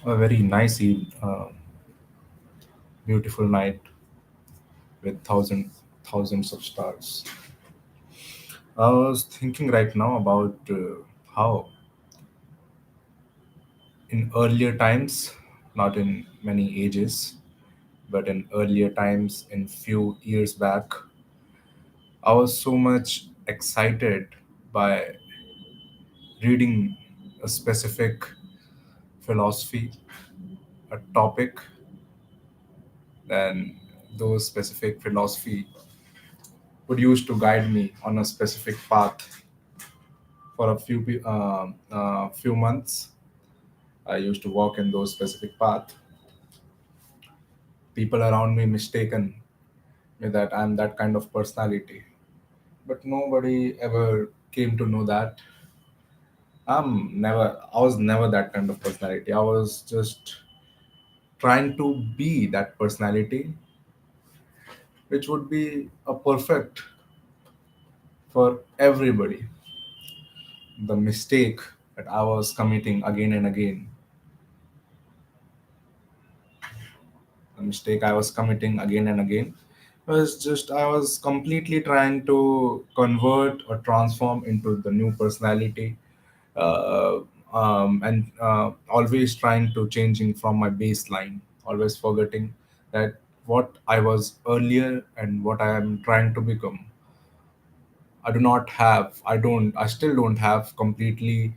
A very nice, beautiful night with thousands of stars. I was thinking right now about how in earlier times, not in many ages, but in earlier times, in few years back, I was so much excited by reading a specific philosophy, a topic, and those specific philosophy would use to guide me on a specific path for a few months. I used to walk in those specific path. People around me mistaken me that I'm that kind of personality, but nobody ever came to know that I was never that kind of personality. I was just trying to be that personality, which would be a perfect for everybody. The mistake that I was committing again and again, the mistake I was committing again and again was just I was completely trying to convert or transform into the new personality, uh, and always trying to changing from my baseline, always forgetting that what I was earlier and what I am trying to become. I still don't have completely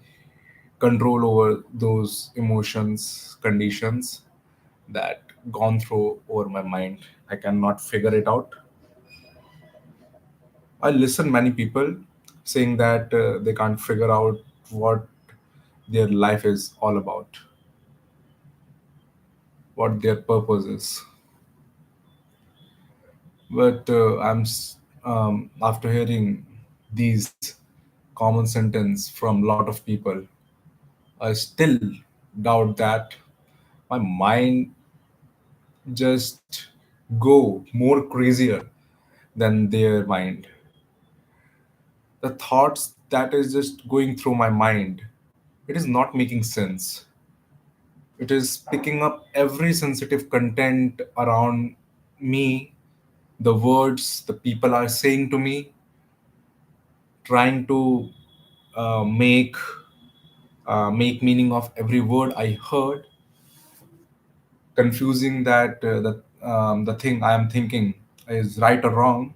control over those emotions, conditions that gone through over my mind. I cannot figure it out. I listen many people saying that they can't figure out what their life is all about, what their purpose is. But after hearing these common sentence from a lot of people, I still doubt that my mind just go more crazier than their mind. The thoughts that is just going through my mind, it is not making sense. It is picking up every sensitive content around me, the words the people are saying to me, trying to make make meaning of every word I heard, confusing that the thing I am thinking is right or wrong.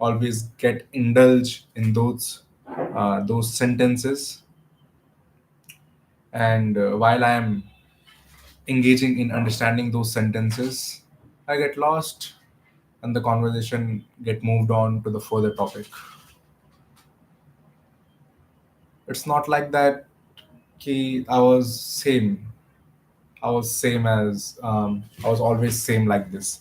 Always get indulge in those sentences, and while I am engaging in understanding those sentences, I get lost, and the conversation get moved on to the further topic. It's not like that. I was same. I was same as I was always same like this.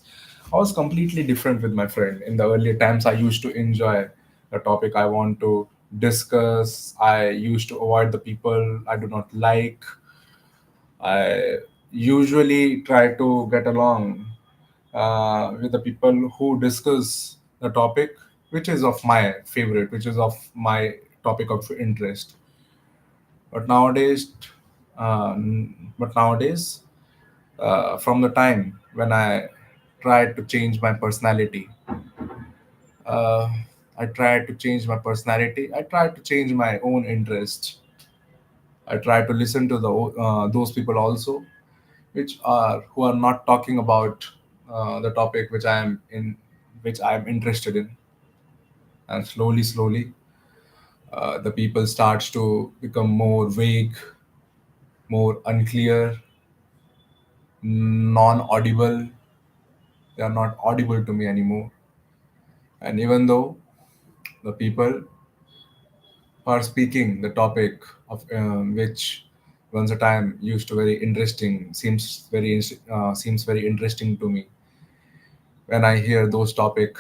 I was completely different with my friend. In the earlier times, I used to enjoy the topic I want to discuss. I used to avoid the people I do not like. I usually try to get along with the people who discuss the topic which is of my favorite, which is of my topic of interest. But nowadays, uh, but nowadays, from the time when I tried to change my personality, uh, I tried to change my personality. I tried to change my own interest. I try to listen to those people also, which are who are not talking about the topic which I am interested in. And slowly, the people starts to become more vague, more unclear, non-audible. They are not audible to me anymore. And even though the people who are speaking the topic of which once a time used to very interesting seems very interesting to me, when I hear those topic,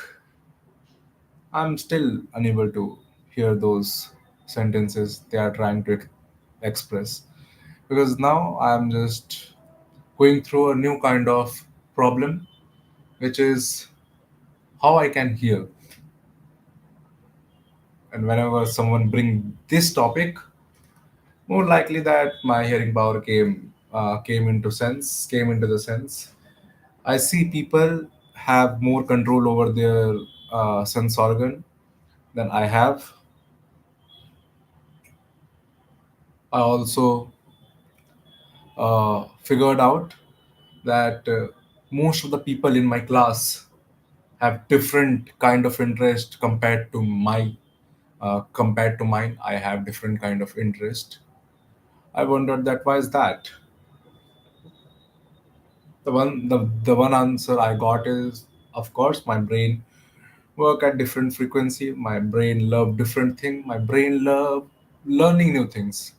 I'm still unable to hear those sentences they are trying to express, because now I'm just going through a new kind of problem, which is how I can hear. And whenever someone bring this topic, more likely that my hearing power came. came into the sense. I see people have more control over their sense organ than I have. I also figured out that most of the people in my class have different kind of interest compared to mine. I have different kind of interest. I wondered that why is that. The one answer I got is, of course, my brain work at different frequency. My brain love different thing. My brain love learning new things.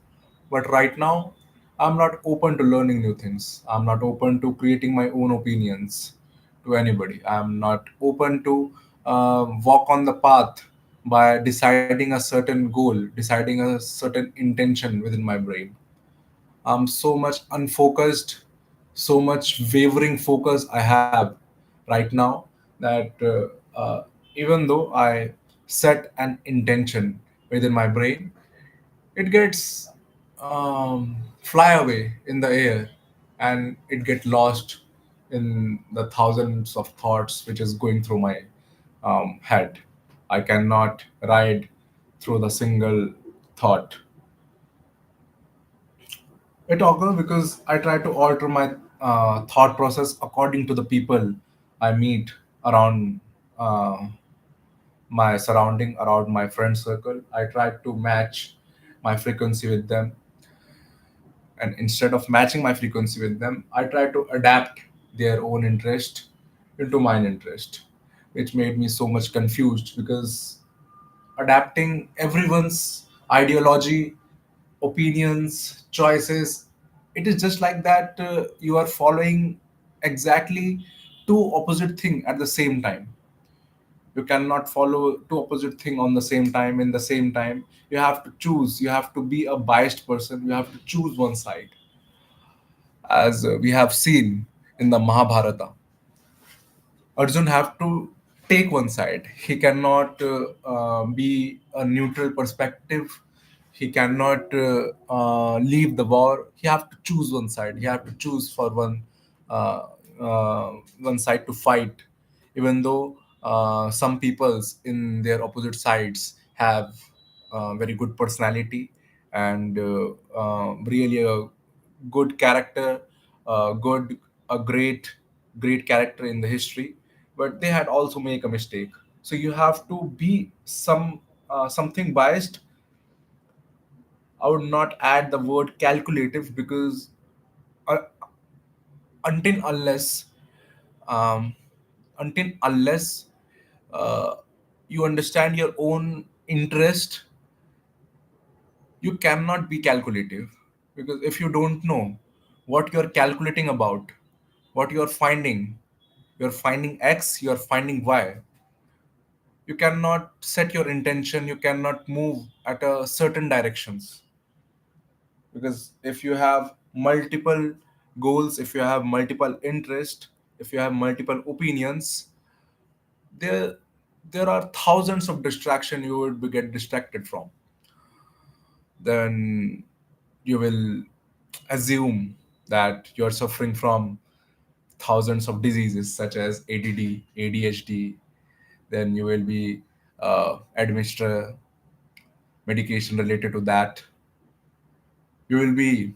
But right now, I'm not open to learning new things. I'm not open to creating my own opinions to anybody. I'm not open to walk on the path by deciding a certain goal, deciding a certain intention within my brain. I'm so much unfocused, so much wavering focus I have right now that even though I set an intention within my brain, it gets fly away in the air and it get lost in the thousands of thoughts which is going through my head. I cannot ride through the single thought. It occurs because I try to alter my thought process according to the people I meet around uh, my surrounding, around my friend circle. I try to match my frequency with them, and instead of matching my frequency with them, I try to adapt their own interest into mine interest, which made me so much confused because adapting everyone's ideology, opinions, choices. It is just like that you are following exactly two opposite thing at the same time. You cannot follow two opposite thing on the same time in the same time. You have to choose. You have to be a biased person. You have to choose one side, as we have seen in the Mahabharata. Arjun have to take one side. He cannot be a neutral perspective. He cannot leave the war. He have to choose one side. He have to choose for uh, one side to fight, even though some peoples in their opposite sides have very good personality and really a good character, good a great character in the history, but they had also make a mistake. So you have to be something biased. I would not add the word calculative because uh, until unless um, until unless uh, you understand your own interest, you cannot be calculative, because if you don't know what you're calculating about, what you're finding x, you're finding y, you cannot set your intention, you cannot move at a certain directions. Because if you have multiple goals, if you have multiple interest, if you have multiple opinions, there there are thousands of distraction you would be get distracted from. Then you will assume that you're suffering from thousands of diseases such as ADD, ADHD. Then you will be administer medication related to that. You will be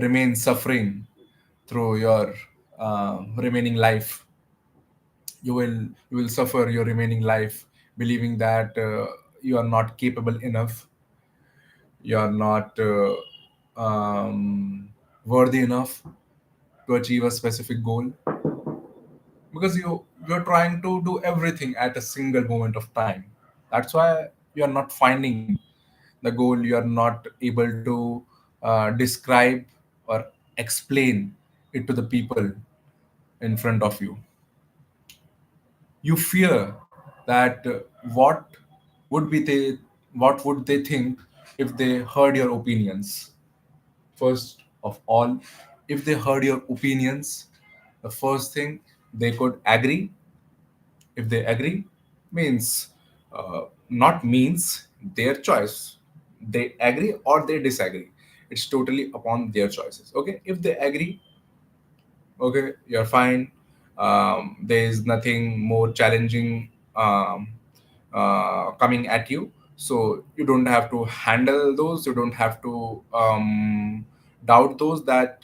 remain suffering through your remaining life. You will suffer your remaining life believing that you are not capable enough, you are not worthy enough to achieve a specific goal, because you're trying to do everything at a single moment of time. That's why you are not finding the goal, you are not able to describe or explain it to the people in front of you. You fear that would be they what would they think if they heard your opinions. First of all, if they heard your opinions, the first thing, they could agree. If they agree, means not means their choice. They agree or they disagree. It's totally upon their choices. Okay, if they agree, okay, you're fine. There is nothing more challenging coming at you, so you don't have to handle those, you don't have to doubt those, that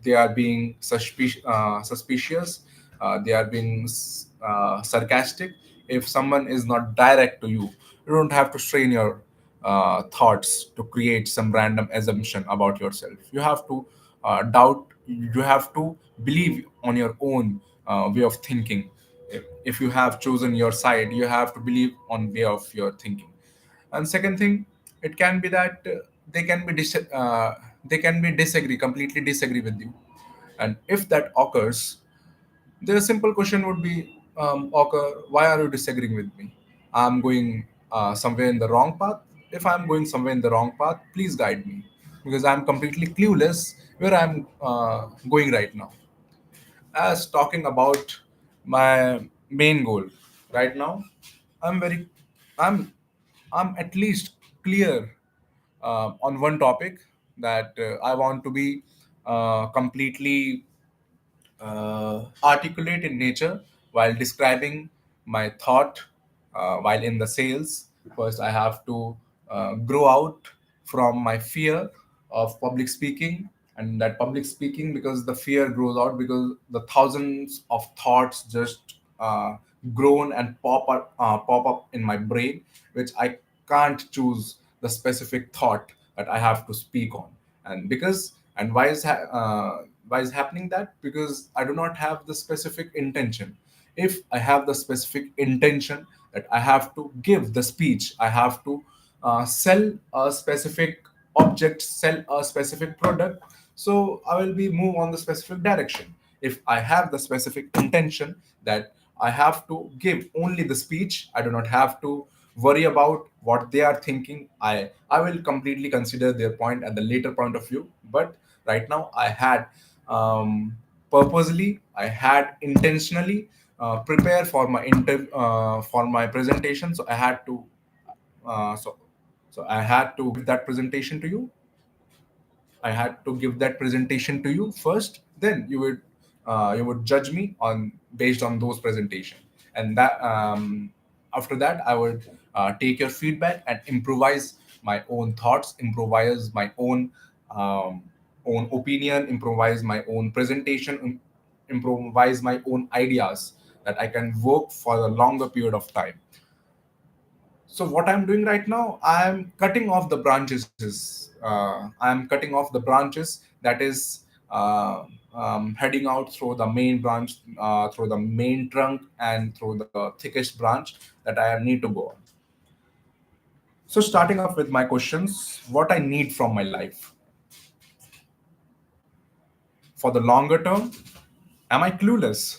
they are being suspicious, they are being sarcastic. If someone is not direct to you, you don't have to strain your thoughts to create some random assumption about yourself. You have to doubt, you have to believe on your own way of thinking. If you have chosen your side, you have to believe on way of your thinking. And second thing, it can be that they can be they can be disagree, completely disagree with you. And if that occurs, the simple question would be, occur, why are you disagreeing with me? I'm going somewhere in the wrong path. If I'm going somewhere in the wrong path, please guide me, because I'm completely clueless where I'm going right now. As talking about my main goal right now, i'm very i'm I'm at least clear on one topic, that I want to be completely articulate in nature while describing my thought while in the sales. First, I have to grow out from my fear of public speaking, and that public speaking, because the fear grows out because the thousands of thoughts just grown and pop up in my brain, which I can't choose the specific thought that I have to speak on. And because, and why is happening that? Because I do not have the specific intention. If I have the specific intention that I have to give the speech, I have to sell a specific object, sell a specific product, so I will be move on the specific direction. If I have the specific intention that I have to give only the speech, I do not have to worry about what they are thinking. I will completely consider their point at the later point of view. But right now I had purposely, I had intentionally prepare for my for my presentation. So I had to uh, so so I had to give that presentation to you. I had to give that presentation to you first. Then you would judge me on based on those presentation. And that after that, I would take your feedback and improvise my own thoughts, improvise my um, own opinion, improvise my own presentation, improvise my own ideas that I can work for a longer period of time. So what I'm doing right now, I'm cutting off the branches. I'm cutting off the branches that is heading out through the main branch, through the main trunk, and through the thickest branch that I need to go on. So starting off with my questions, what I need from my life for the longer term. Am I clueless?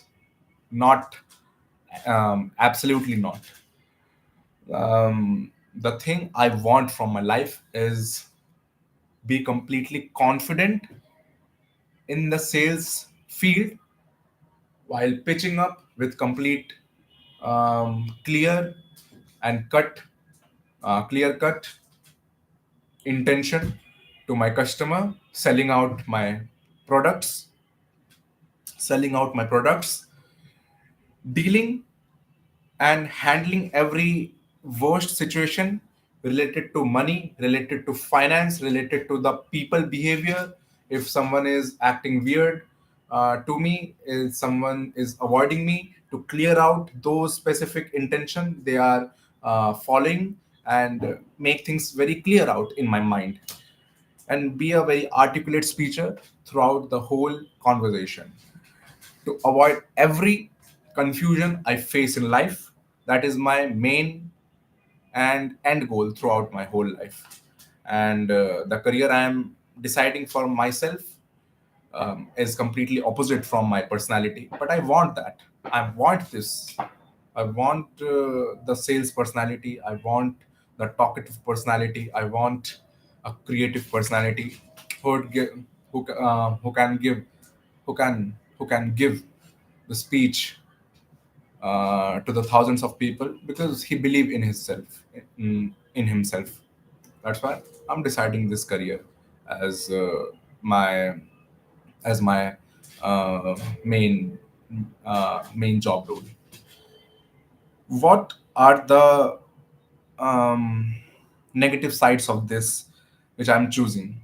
Not, absolutely not. The thing I want from my life is be completely confident in the sales field while pitching up with complete clear and clear cut intention to my customer, products selling out my products, dealing and handling every worst situation related to money, related to finance, related to the people behavior. If someone is acting weird to me, if someone is avoiding me, to clear out those specific intention they are following, and make things very clear out in my mind, and be a very articulate speaker throughout the whole conversation to avoid every confusion I face in life. That is my main and end goal throughout my whole life. And the career I am deciding for myself is completely opposite from my personality. But I want that. I want this. I want the sales personality. I want the talkative personality. I want a creative personality who would give, who can give, who can give the speech to the thousands of people because he believe in himself. In himself. That's why I'm deciding this career. as my as my uh, main main job role. What are the um, negative sides of this which I'm choosing?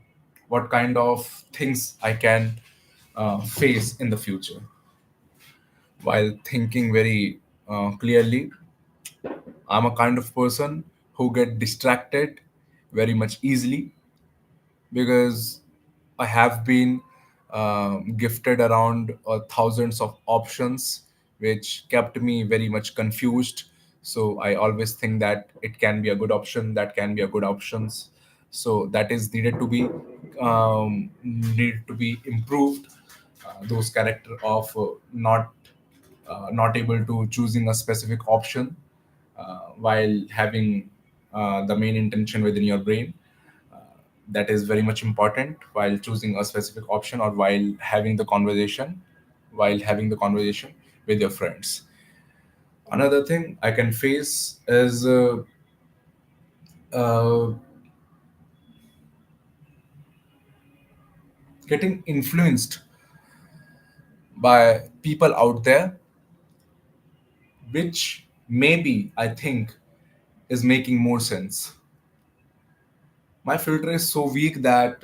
What kind of things I can face in the future? While thinking very clearly, I'm a kind of person who get distracted very much easily, because I have been gifted around thousands of options, which kept me very much confused. So I always think that it can be a good option, that can be a good options. So that is needed to be improved. Those character of not able to choosing a specific option while having the main intention within your brain. That is very much important while choosing a specific option, or while having the conversation with your friends. Another thing I can face is uh, getting influenced by people out there, which maybe I think is making more sense. My filter is so weak that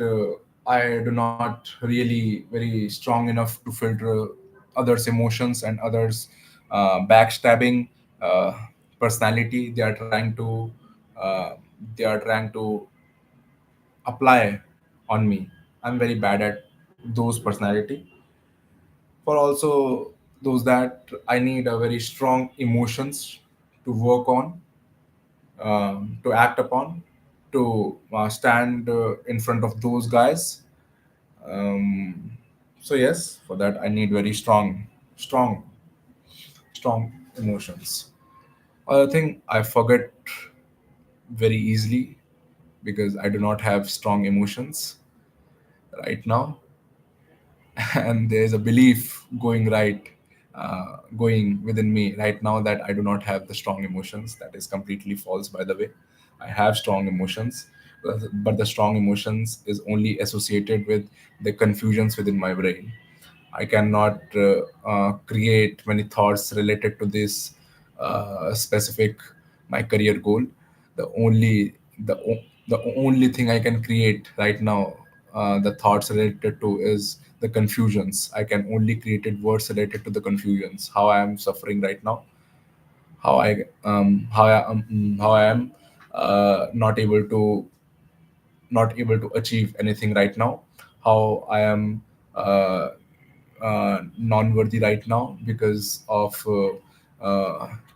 I do not really very strong enough to filter others' emotions and others' backstabbing personality uh, they are trying to apply on me. I'm very bad at those personality. For also those that I need a very strong emotions to work on, to act upon, to stand in front of those guys. Um, so yes, for that I need very strong, strong emotions. Other thing, I forget very easily because I do not have strong emotions right now, and there is a belief going within me right now that I do not have the strong emotions. That is completely false, by the way. I have strong emotions, but the strong emotions is only associated with the confusions within my brain. I cannot create many thoughts related to this specific my career goal. The only the only thing I can create right now, the thoughts related to, is the confusions. I can only create it words related to the confusions. How I am suffering right now, how I am not able to achieve anything right now, how I am uh, non-worthy right now because of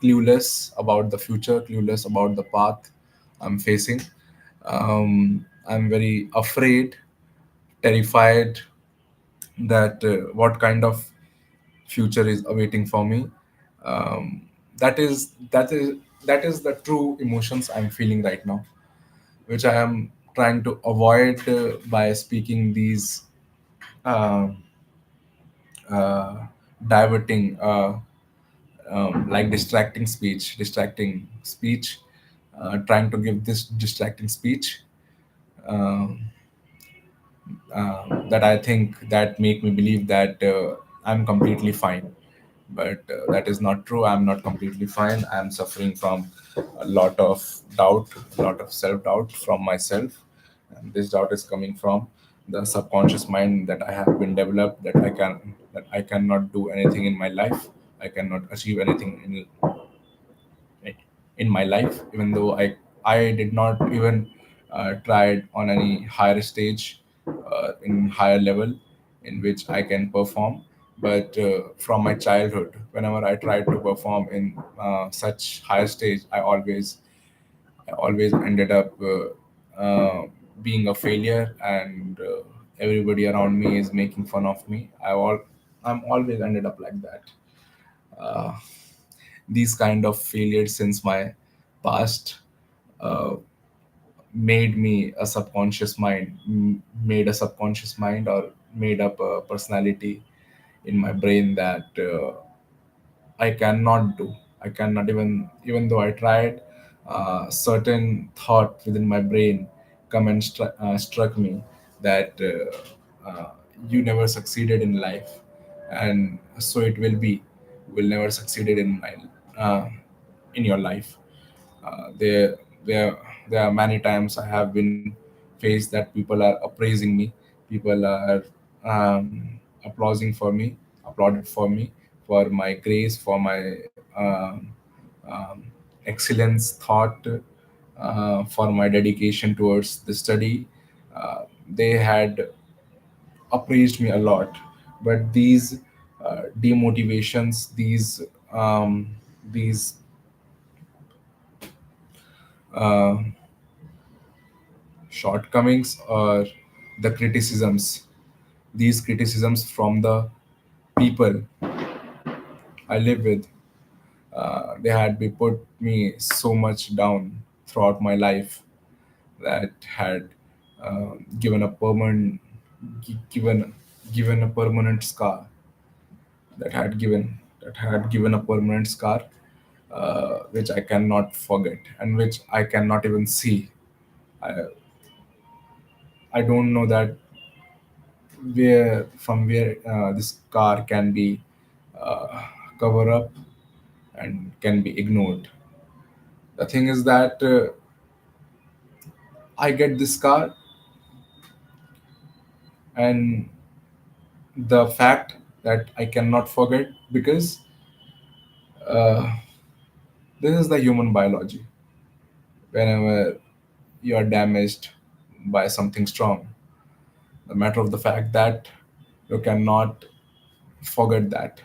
clueless about the future, clueless about the path I'm facing. I'm very afraid, terrified that what kind of future is awaiting for me. Um, that is the true emotions I'm feeling right now, which I am trying to avoid by speaking these uh, uh, diverting, like distracting speech, trying to give this distracting speech um, that I think that make me believe that I'm completely fine. But that is not true. I'm not completely fine. I'm suffering from a lot of doubt, a lot of self doubt from myself. And this doubt is coming from the subconscious mind that I have been developed, that I cannot do anything in my life. I cannot achieve anything in my life, even though I did not even tried on any higher stage, in higher level in which I can perform. But from my childhood, whenever I tried to perform in such higher stage, I always ended up being a failure, and everybody around me is making fun of me. I'm always ended up like that. Uh, these kind of failures since my past uh, made a subconscious mind, or made up a personality in my brain that I cannot do. I cannot even though I tried, certain thought within my brain come and struck me that you never succeeded in life, and so it will be. You will never succeeded in your life. There, there, there are many times I have been faced that people are appraising me, people are applauding for me, applauded for me, for my grace, for my um, excellence thought, for my dedication towards the study. They had appraised me a lot, but these demotivations, these uh, shortcomings or the criticisms, these criticisms from the people I live with, they had be put me so much down throughout my life that had given a permanent given given a permanent scar, that had given a permanent scar, which I cannot forget and which I cannot even see. I, I don't know that where this car can be uh, covered up and can be ignored. The thing is that I get this car, and the fact that I cannot forget, because uh, this is the human biology. Whenever you are damaged by something strong, the matter of the fact that you cannot forget that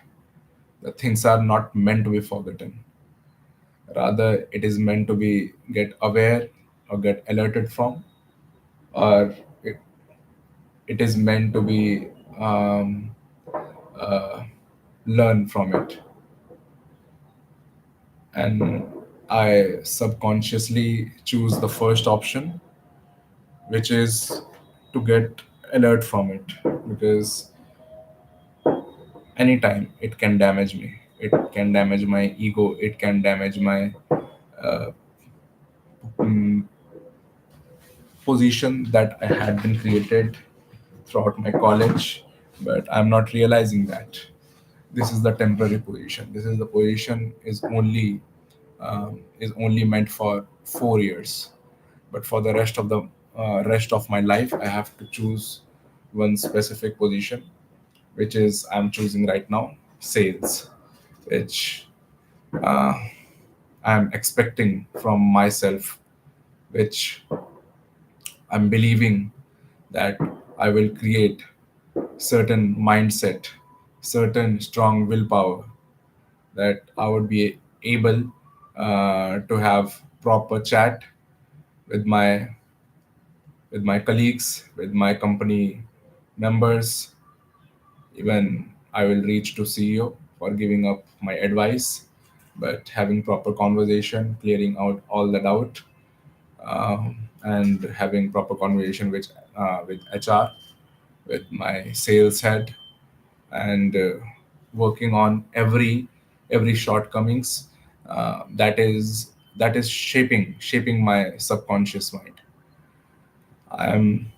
the things are not meant to be forgotten. Rather, it is meant to be get aware or get alerted from, or it, it is meant to be um, uh, learn from it. And I subconsciously choose the first option, which is to get alert from it, because anytime it can damage me. It can damage my ego. It can damage my uh, mm, position that I had been created throughout my college, but I'm not realizing that this is the temporary position. This is the position is only meant for 4 years, but for the rest of my life, I have to choose one specific position, which is I'm choosing right now, sales, which uh, I'm expecting from myself, which I'm believing that I will create certain mindset, certain strong willpower, that I would be able to have proper chat with my colleagues, with my company members. Even I will reach to CEO for giving up my advice, but having proper conversation, clearing out all the doubt, and having proper conversation with HR, with my sales head, and working on every shortcomings that is shaping my subconscious mind. I'm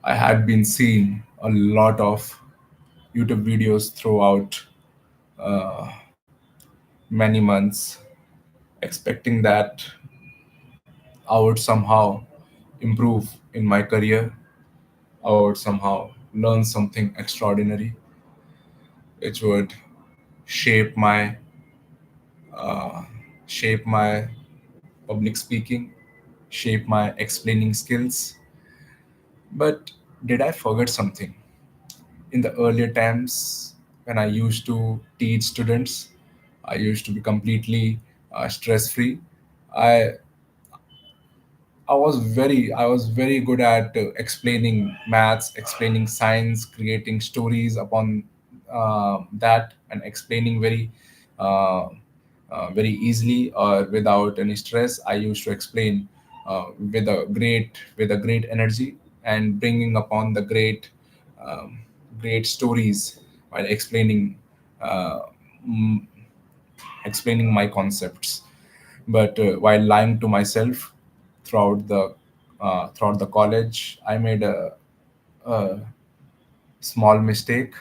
I had been seeing a lot of YouTube videos throughout many months, expecting that I would somehow improve in my career. I would somehow learn something extraordinary, which would shape my shape my public speaking, shape my explaining skills. But did I forget something? In the earlier times, when I used to teach students, I used to be completely stress free. I I was very good at explaining maths, explaining science, creating stories upon that, and explaining uh, very easily or without any stress. I used to explain with a great energy, and bringing upon the um, great stories while uh, mm, explaining my concepts, but while lying to myself throughout the throughout the college, I made a small mistake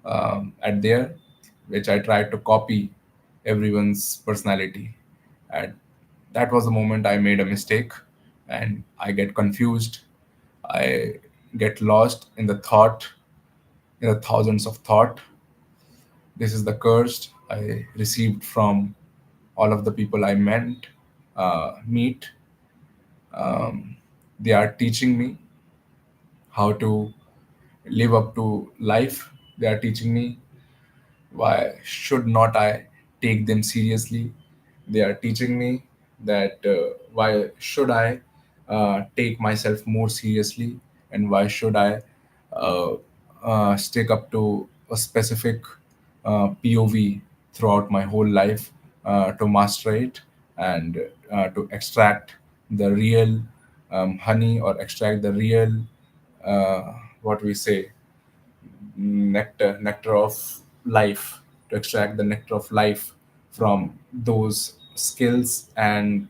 at there, which I tried to copy everyone's personality. And that was the moment I made a mistake, and I get confused. I get lost in the thought, in the thousands of thought. This is the curse I received from all of the people I meet. They are teaching me how to live up to life. They are teaching me why should not I take them seriously. They are teaching me that why should I take myself more seriously, and why should I uh, stick up to a specific POV throughout my whole life to master it, and to extract the real honey, or extract the real what we say, nectar of life, to extract the nectar of life from those skills and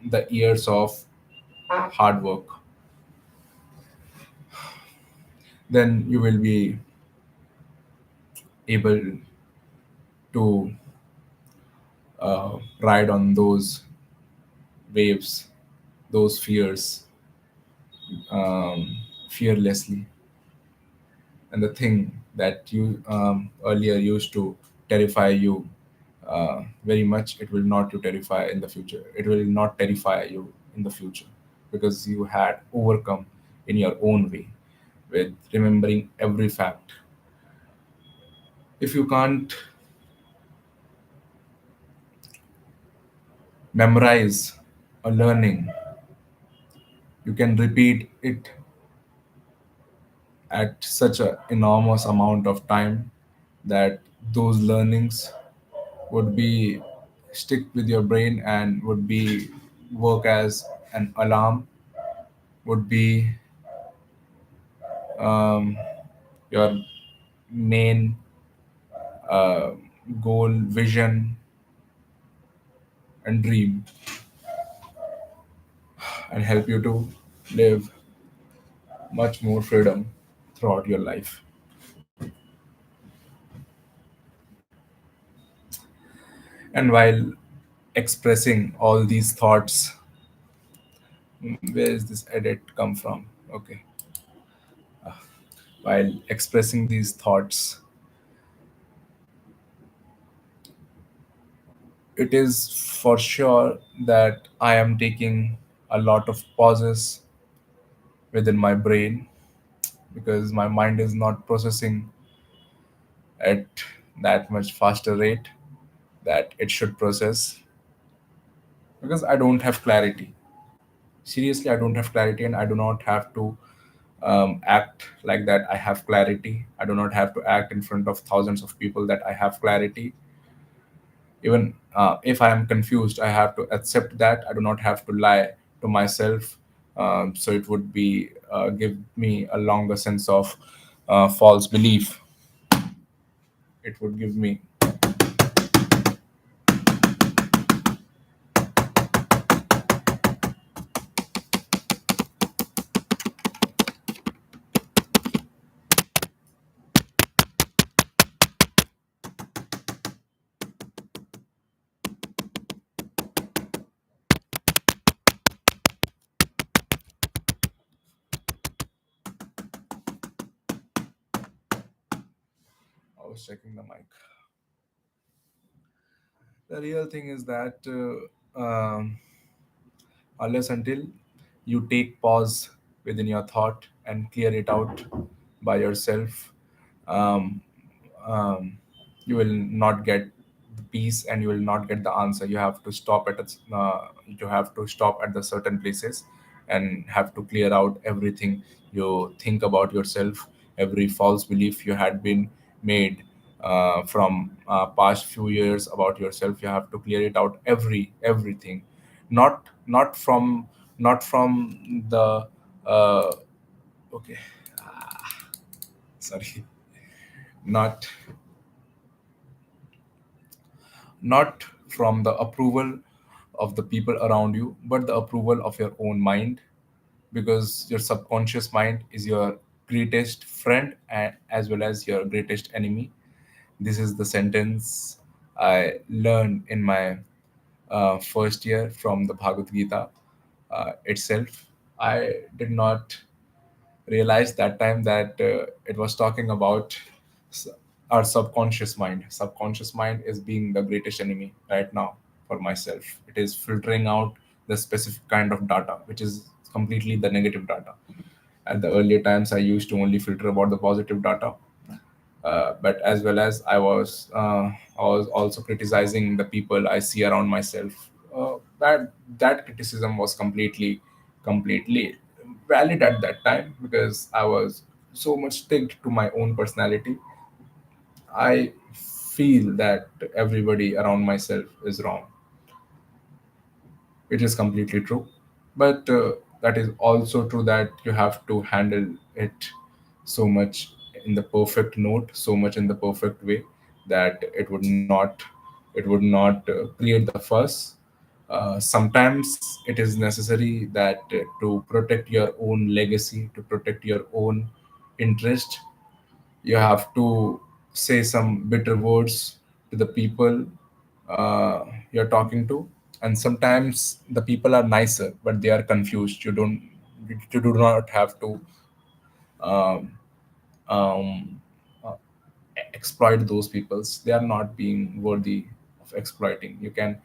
the years of hard work. Then you will be able to ride on those waves, those fears, fearlessly. And the thing that you earlier used to terrify you very much, it will not to terrify in the future, it will not terrify you in the future, because you had overcome in your own way, with remembering every fact. If you can't memorize a learning, you can repeat it at such an enormous amount of time that those learnings would be stick with your brain, and would be work as an alarm, would be um, your main uh, goal, vision, and dream, and help you to live much more freedom throughout your life. And while expressing all these thoughts, where is this edit come from? Okay. While expressing these thoughts, it is for sure that I am taking a lot of pauses within my brain, because my mind is not processing at that much faster rate that it should process, because I don't have clarity. Seriously, I don't have clarity, and I do not have to act like that I have clarity. I do not have to act in front of thousands of people that I have clarity. Even if I am confused, I have to accept that. I do not have to lie to myself. So it would be give me a longer sense of false belief. It would give me. I was checking the mic. The real thing is that unless until you take pause within your thought and clear it out by yourself, um, um, you will not get the peace, and you will not get the answer. You have to stop at you have to stop at the certain places, and have to clear out everything you think about yourself, every false belief you had been made from past few years about yourself. You have to clear it out, everything, not from, not from the uh, okay, sorry, not not from the approval of the people around you, but the approval of your own mind. because your subconscious mind is your greatest friend and as well as your greatest enemy. This is the sentence I learned in my first year from the Bhagavad Gita itself. I did not realized that time that it was talking about s- our subconscious mind. Subconscious mind is being the greatest enemy right now for myself. It is filtering out the specific kind of data, which is completely the negative data. At the earlier times, I used to only filter about the positive data, but as well as I was also criticizing the people I see around myself. That criticism was completely valid at that time because I was so much sticked to my own personality. I feel that everybody around myself is wrong, which is completely true. But that is also true that you have to handle it so much in the perfect note, so much in the perfect way that it would not create the fuss. Sometimes it is necessary that to protect your own legacy, to protect your own interest, you have to say some bitter words to the people you're talking to. And sometimes the people are nicer but they are confused. You do not have to um, um, uh, exploit those peoples. They are not being worthy of exploiting. You can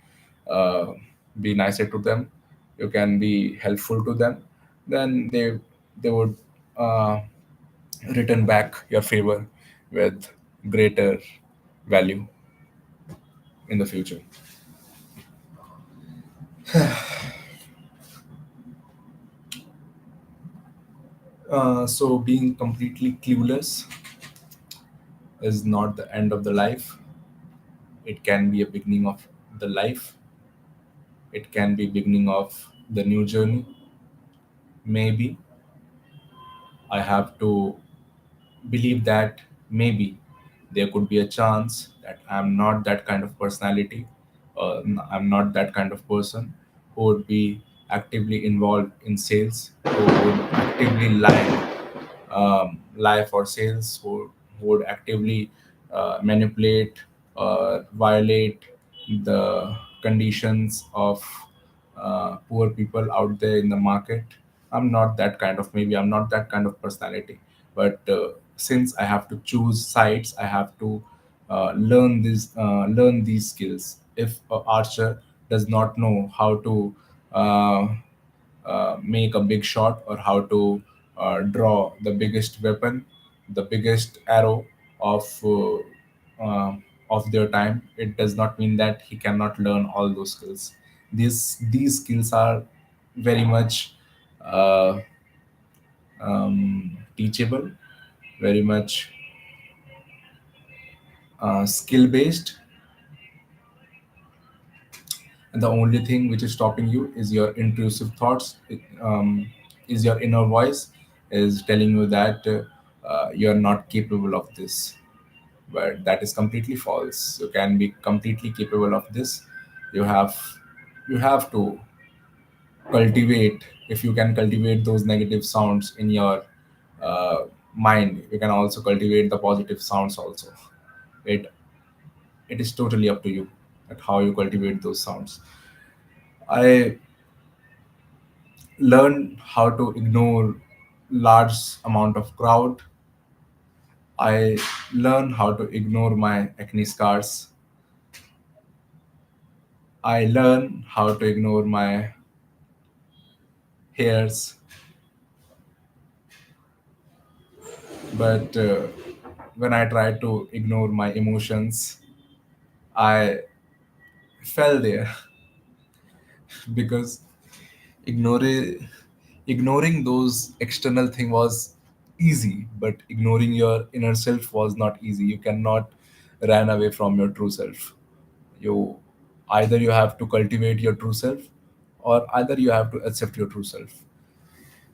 uh, be nicer to them, you can be helpful to them, then they would uh, return back your favor with greater value in the future. So being completely clueless is not the end of the life. It can be a beginning of the life. It can be beginning of the new journey. Maybe I have to believe that maybe there could be a chance that I'm not that kind of personality, I'm not that kind of person who would be actively involved in sales, who would actively lie for sales, who would actively manipulate or violate the conditions of poor people out there in the market. I'm not that kind of, maybe I'm not that kind of personality. But since I have to choose sides, I have to learn these skills. If an archer does not know how to uh, make a big shot or how to draw the biggest weapon, the biggest arrow of their time, it does not mean that he cannot learn all those skills. These skills are very much uh, teachable, very much skill based, and the only thing which is stopping you is your intrusive thoughts. Is your inner voice is telling you that you are not capable of this, but that is completely false. You can be completely capable of this. You have you have to cultivate. If you can cultivate those negative sounds in your uh, mind, you can also cultivate the positive sounds also. It it is totally up to you at how you cultivate those sounds. I learn how to ignore large amount of crowd. I learn how to ignore my acne scars. I learn how to ignore my hairs. But when I try to ignore my emotions, I fell there because ignoring ignoring those external thing was easy, but ignoring your inner self was not easy. You cannot run away from your true self. You Either you have to cultivate your true self, or either you have to accept your true self.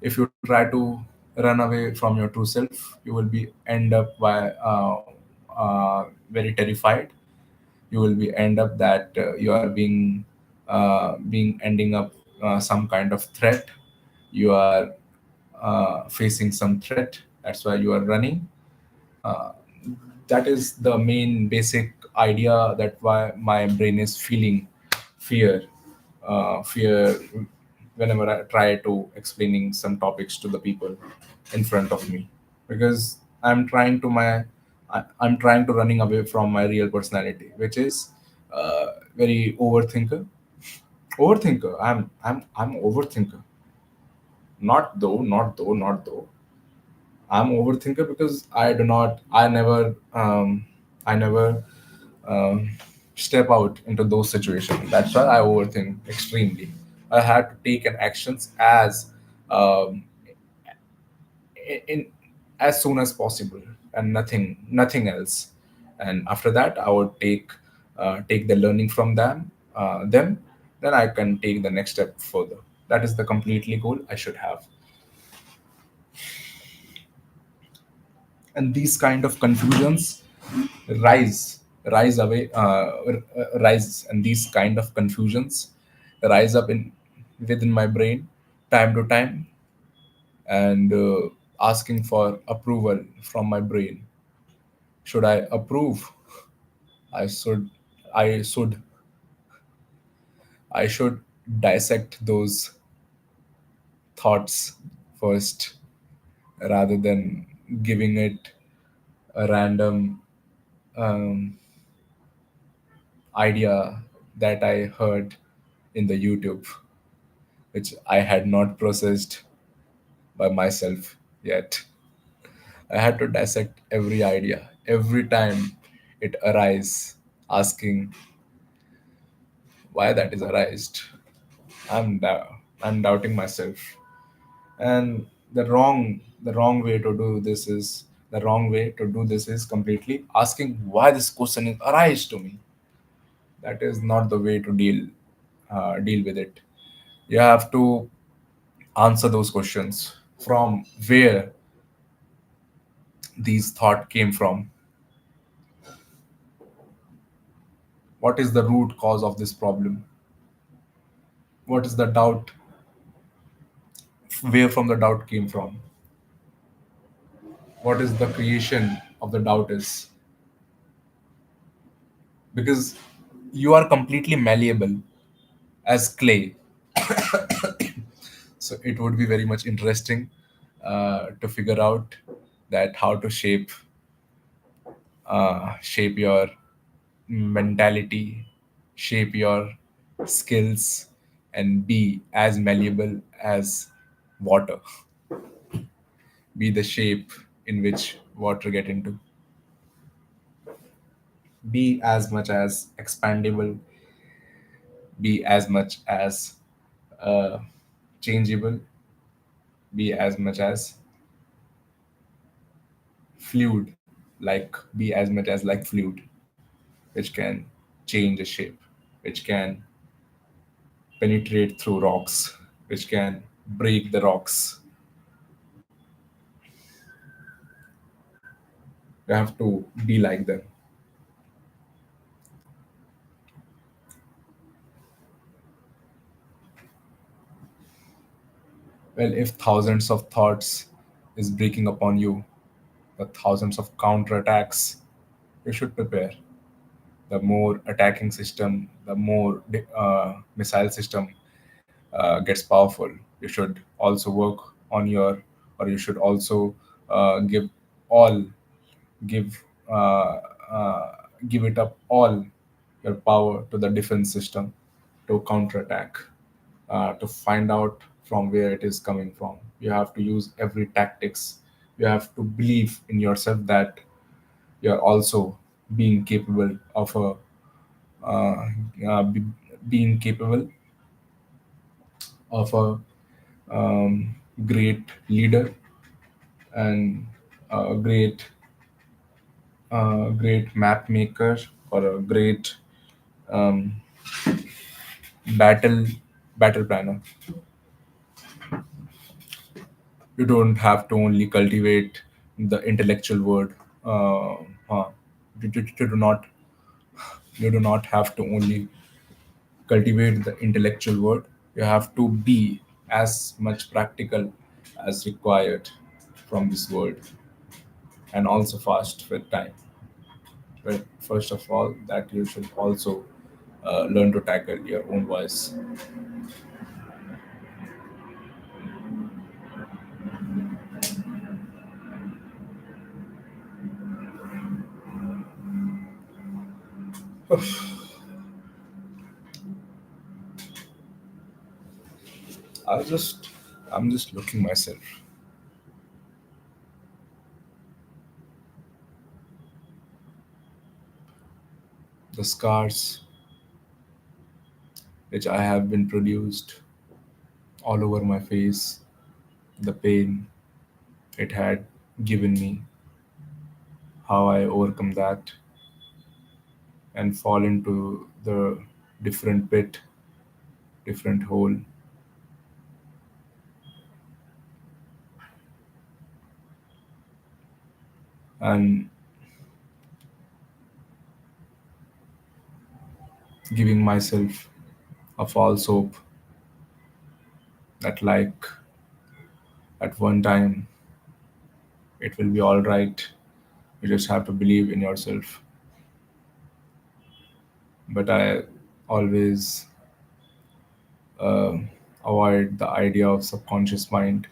If you try to run away from your true self, you will be end up by very terrified. You will be end up that you are being ending up some kind of threat. You are facing some threat. That's why you are running. That is the main basic idea, that why my brain is feeling fear. Fear whenever I try to explaining some topics to the people in front of me, because I'm trying to running away from my real personality, which is very overthinker. I'm overthinker. Not though. I'm overthinker because I never um, step out into those situations. That's why I overthink extremely. I had to take an actions um, in as soon as possible, and nothing else. And after that, I would take the learning from them. Then I can take the next step further. That is the completely goal I should have. And these kind of confusions rise away rise and these kind of confusions rise up in within my brain time to time, and asking for approval from my brain. Should I approve? I should i should i should dissect those thoughts first, rather than giving it a random um, idea that I heard in the YouTube, which I had not processed by myself yet. I had to dissect every idea every time it arises, asking why that is arised. I'm doubting myself, and the wrong way to do this is completely asking why this question is arise to me. That is not the way to deal with it. You have to answer those questions, from where these thought came from, what is the root cause of this problem, what is the doubt, where from the doubt came from, what is the creation of the doubt is. Because you are completely malleable as clay. So it would be very much interesting to figure out that how to shape your mentality, shape your skills, and be as malleable as water. Be the shape in which water get into. Be as much as expandable. Be as much as uh, changeable. Be as much as fluid. Be as much as like fluid, which can change a shape, which can penetrate through rocks, which can break the rocks. You have to be like them. Well, if thousands of thoughts is breaking upon you, the thousands of counterattacks, you should prepare. The more attacking system, the more missile system gets powerful. You should also work on your, or you should also give all, give uh, uh, give it up all your power to the defense system to counterattack, to find out from where it is coming from. You have to use every tactics. You have to believe in yourself that you're also being capable of uh, be, being capable of a great leader, and a great map maker, or a great um, battle battle planner. You don't have to only cultivate the intellectual word. Uh, you do not have to only cultivate the intellectual word. You have to be as much practical as required from this world, and also fast with time. But first of all, that you should also learn to tackle your own voice. I just, I'm just looking myself. The scars which I have been produced all over my face, the pain it had given me, how I overcome that and fall into the different pit, different hole, and giving myself a false hope that, like, at one time it will be all right. You just have to believe in yourself. But I always um avoid the idea of subconscious mind.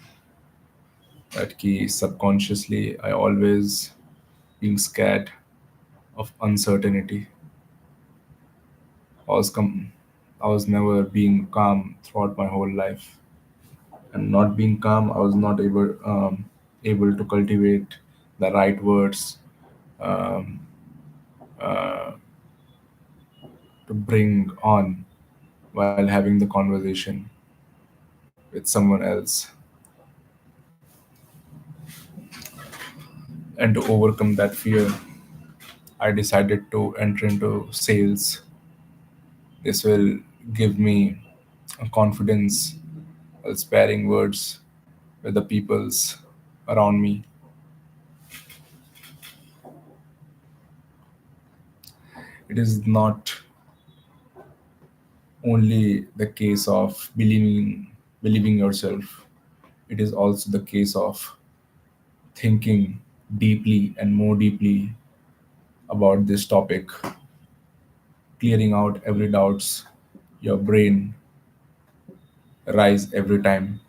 That key subconsciously, I always being scared of uncertainty. I was com- I was never being calm throughout my whole life, and not being calm, I was not able to cultivate the right words um, uh, to bring on while having the conversation with someone else. And to overcome that fear, I decided to enter into sales. This will give me a confidence while sparing words with the peoples around me. It is not only the case of believing yourself. It is also the case of thinking deeply and more deeply about this topic, clearing out every doubts your brain rise every time,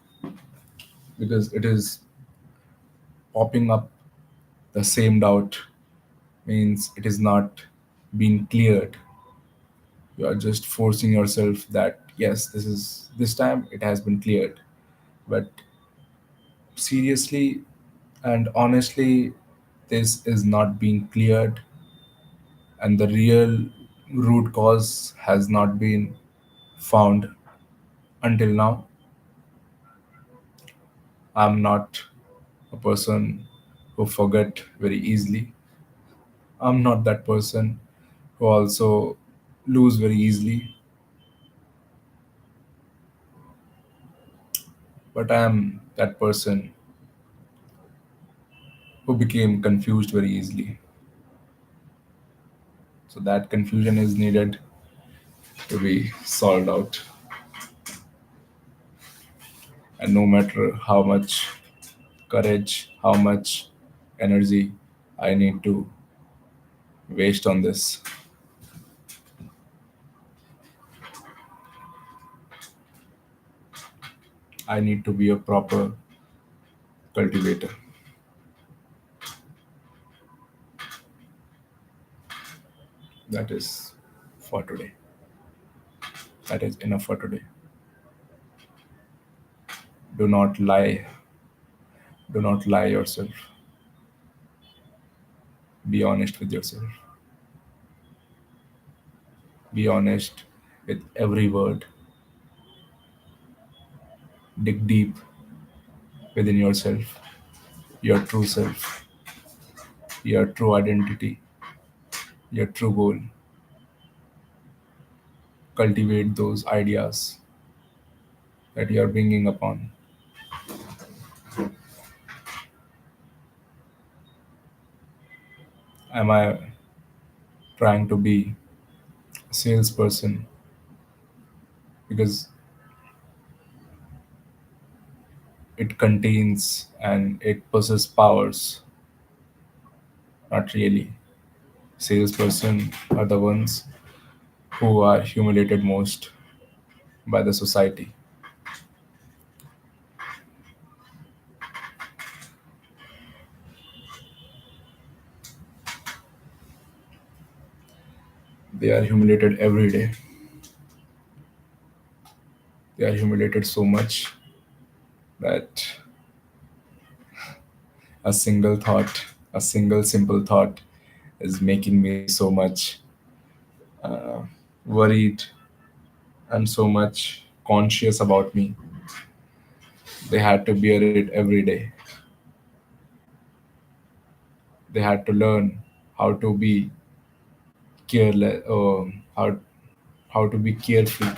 because it is popping up. The same doubt means it is not being cleared. You are just forcing yourself that yes, this time it has been cleared. But seriously and honestly, this is not being cleared, and the real root cause has not been found until now. I'm not a person who forget very easily. I'm not that person who also lose very easily, but I am that person who became confused very easily. So that confusion is needed to be solved out. And no matter how much courage, how much energy I need to waste on this, I need to be a proper cultivator. That is for today. That is enough for today. Do not lie. Do not lie yourself. Be honest with yourself. Be honest with every word. Dig deep within yourself, your true self, your true identity, your true goal. Cultivate those ideas that you are bringing upon. Am I trying to be a salesperson? Because it contains and it possesses powers. Not really. Salesperson are the ones who are humiliated most by the society. They are humiliated every day. They are humiliated so much that a single thought, a single simple thought is making me so much uh, worried and so much conscious about me. They had to bear it every day. They had to learn how to be careless, how to be careful,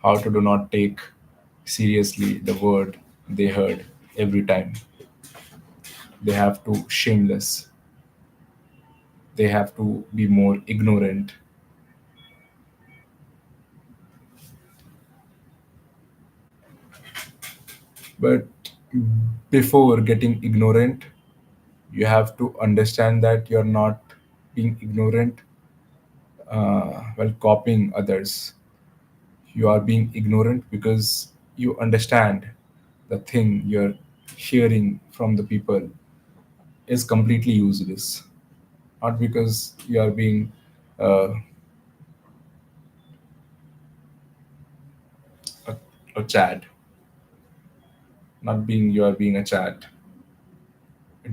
how to do not take seriously the word they heard every time. They have to shameless. They have to be more ignorant. But before getting ignorant, you have to understand that you're not being ignorant while copying others. You are being ignorant because you understand the thing you're hearing from the people is completely useless, not because you are being uh, a, a Chad, not being you are being a Chad,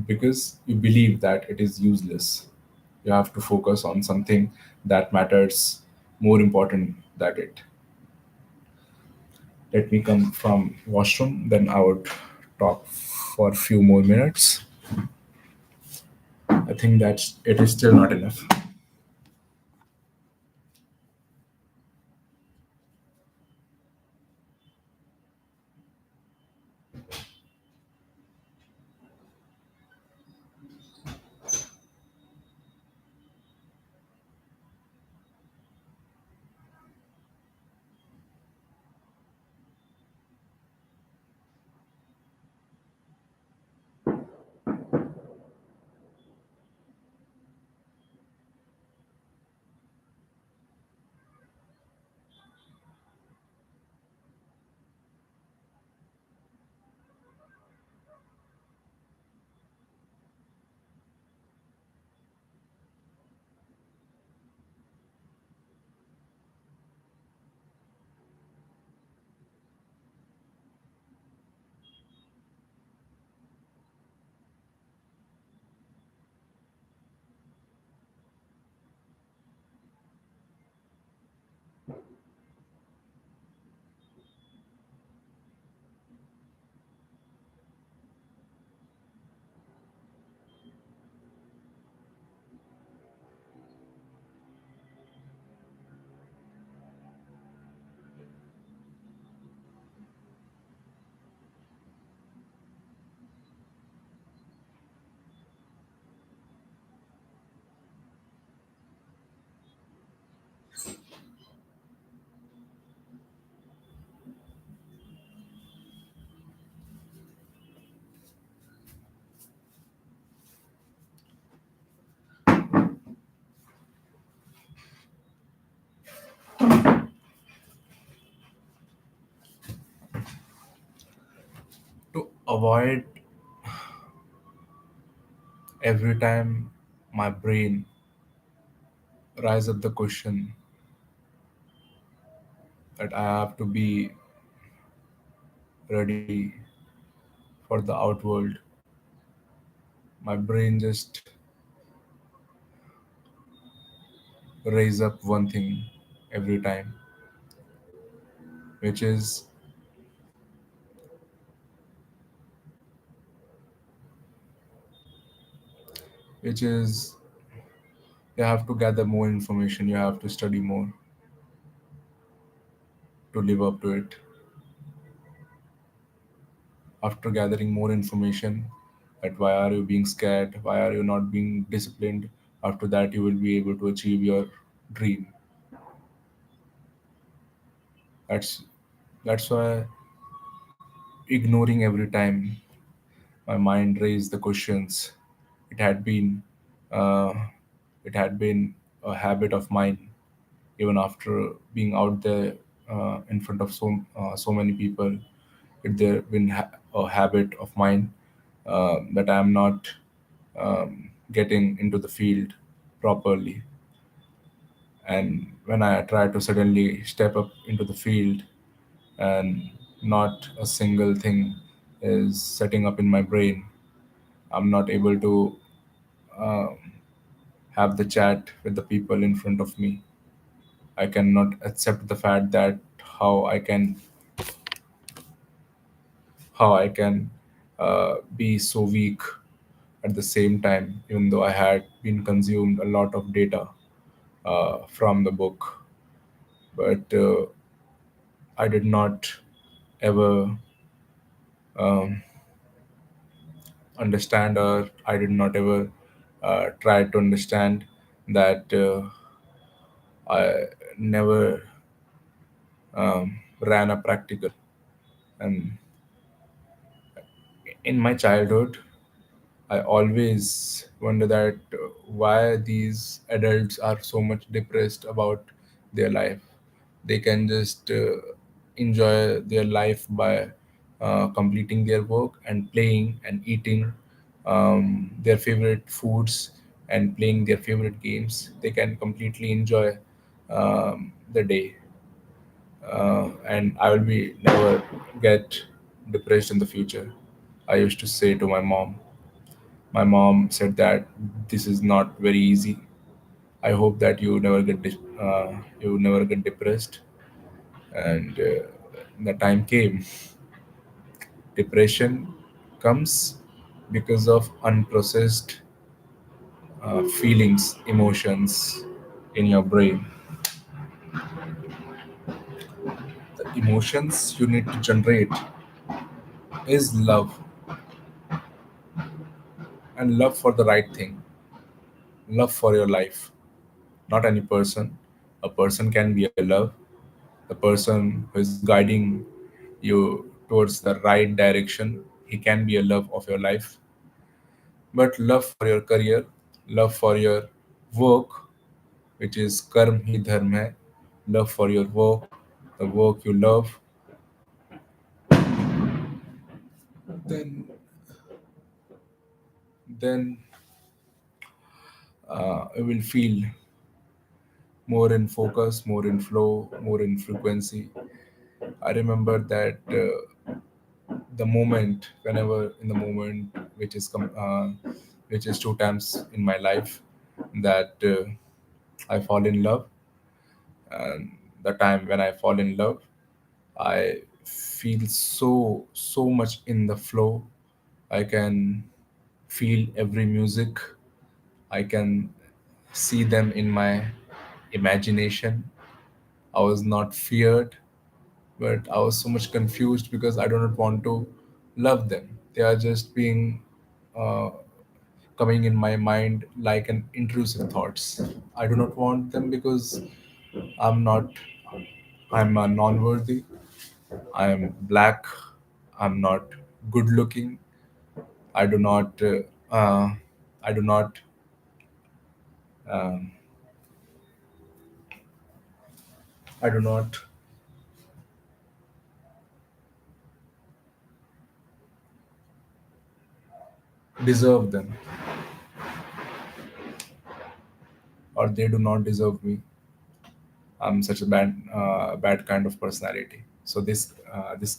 because you believe that it is useless. You have to focus on something that matters more important than it. Let me come from washroom, then I would talk for a few more minutes. I think that it is still not enough. To avoid every time my brain rise up the question that I have to be ready for the outworld, my brain just raise up one thing every time, which is which is you have to gather more information, you have to study more to live up to it. After gathering more information, that why are you being scared, why are you not being disciplined, after that you will be able to achieve your dream. That's that's why ignoring every time my mind raised the questions. It had been, uh, it had been a habit of mine, even after being out there in front of so many people. It there been a habit of mine that I am not getting into the field properly. And when I try to suddenly step up into the field and not a single thing is setting up in my brain, I'm not able to uh, have the chat with the people in front of me. I cannot accept the fact that how I can how I can be so weak at the same time, even though I had been consumed a lot of data from the book. But I did not ever um, understand, or I did not ever try to understand that I never ran a practical. And in my childhood, I always wonder that why these adults are so much depressed about their life. They can just enjoy their life by completing their work and playing and eating their favorite foods and playing their favorite games. They can completely enjoy the day, and I will be never get depressed in the future. I used to say to my mom. My mom said that this is not very easy. I hope that you never get depressed. And the time came. Depression comes because of unprocessed feelings, emotions in your brain. The emotions you need to generate is love, and love for the right thing, love for your life, not any person. A person can be a love, the person who is guiding you towards the right direction, he can be a love of your life. But love for your career, love for your work, which is karm hi dharm hai, love for your work, the work you love, then then you will feel more in focus, more in flow, more in frequency. I remember that the moment, whenever in the moment, which is two times in my life, that I fall in love, and the time when I fall in love, I feel so much in the flow. I can feel every music. I can see them in my imagination. I was not feared, but I was so much confused because I do not want to love them. They are just being uh, coming in my mind like an intrusive thoughts. I do not want them because I'm not. I'm non-worthy. I am black. I'm not good looking. I do not. I do not. Um, I do not deserve them, or they do not deserve me. I'm such a bad kind of personality. So this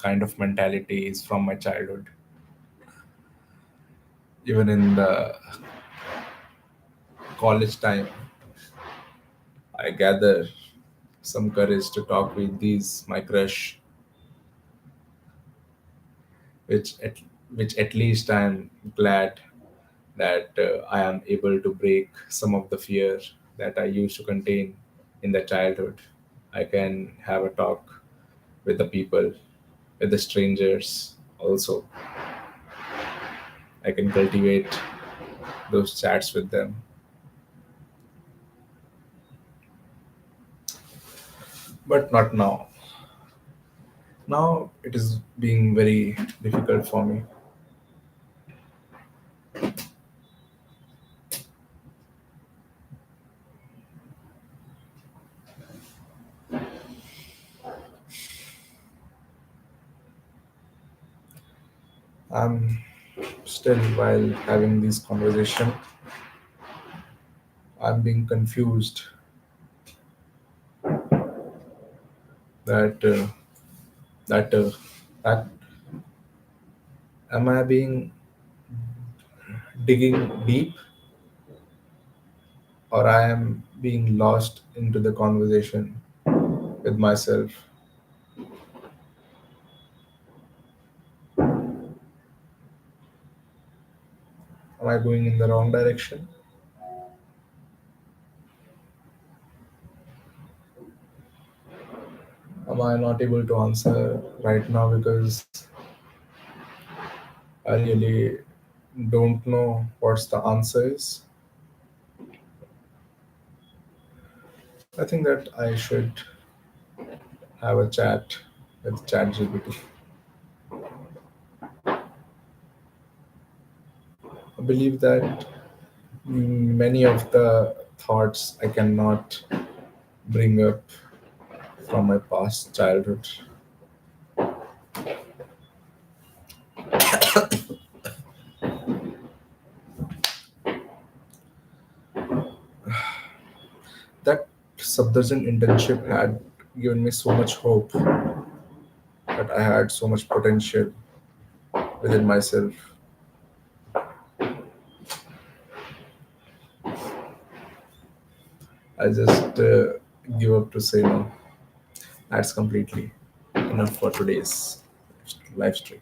kind of mentality is from my childhood. Even in the college time, I gather some courage to talk with these my crush, which at which at least I'm glad that I am able to break some of the fear that I used to contain in the childhood. I can have a talk with the people, with the strangers. Also, I can cultivate those chats with them. But not now. Now it is being very difficult for me. I'm still, while having this conversation, I'm being confused that that that am I being digging deep, or I am being lost into the conversation with myself? Am I going in the wrong direction? Am I not able to answer right now because I really don't know what's the answer is? I think that I should have a chat with ChatGPT. I believe that many of the thoughts I cannot bring up from my past childhood. That submergent internship had given me so much hope that I had so much potential within myself. I just give up to say no. That's completely enough for today's live stream.